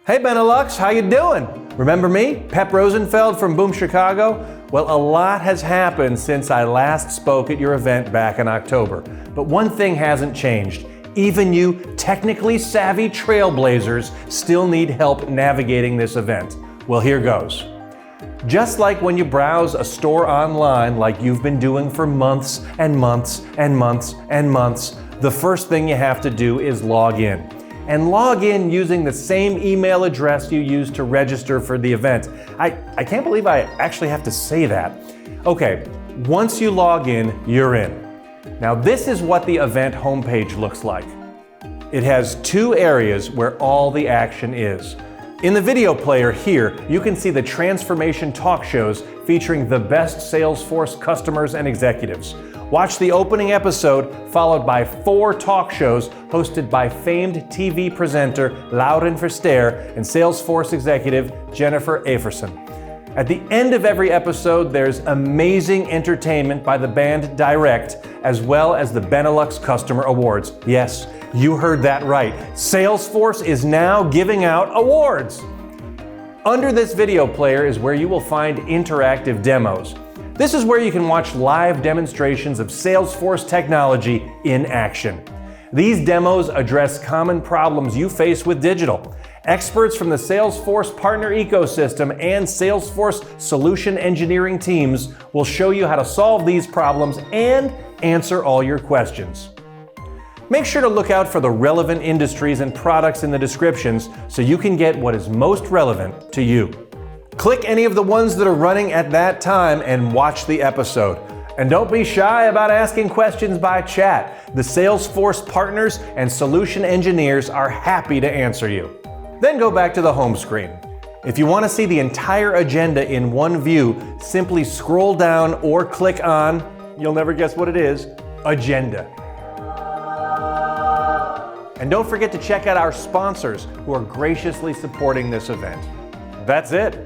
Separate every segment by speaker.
Speaker 1: Hey Benelux, how you doing? Remember me, Pep Rosenfeld from Boom Chicago? Well, a lot has happened since I last spoke at your event back in October. But one thing hasn't changed. Even you technically savvy trailblazers still need help navigating this event. Well, here goes. Just like when you browse a store online like you've been doing for months and months and months and months, the first thing you have to do is log in. And log in using the same email address you used to register for the event. I can't believe I actually have to say that. Okay, once you log in, you're in. Now this is what the event homepage looks like. It has two areas where all the action is. In the video player here, you can see the transformation talk shows featuring the best Salesforce customers and executives. Watch the opening episode, followed by 4 talk shows hosted by famed TV presenter Lauren Verster and Salesforce executive Jennifer Averson. At the end of every episode, there's amazing entertainment by the band Direct, as well as the Benelux Customer Awards. Yes, you heard that right. Salesforce is now giving out awards. Under this video player is where you will find interactive demos. This is where you can watch live demonstrations of Salesforce technology in action. These demos address common problems you face with digital. Experts from the Salesforce partner ecosystem and Salesforce solution engineering teams will show you how to solve these problems and answer all your questions. Make sure to look out for the relevant industries and products in the descriptions so you can get what is most relevant to you. Click any of the ones that are running at that time and watch the episode. And don't be shy about asking questions by chat. The Salesforce partners and solution engineers are happy to answer you. Then go back to the home screen. If you want to see the entire agenda in one view, simply scroll down or click on, you'll never guess what it is, Agenda. And don't forget to check out our sponsors who are graciously supporting this event. That's it.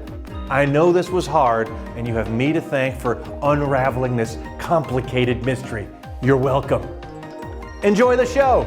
Speaker 1: I know this was hard, and you have me to thank for unraveling this complicated mystery. You're welcome. Enjoy the show.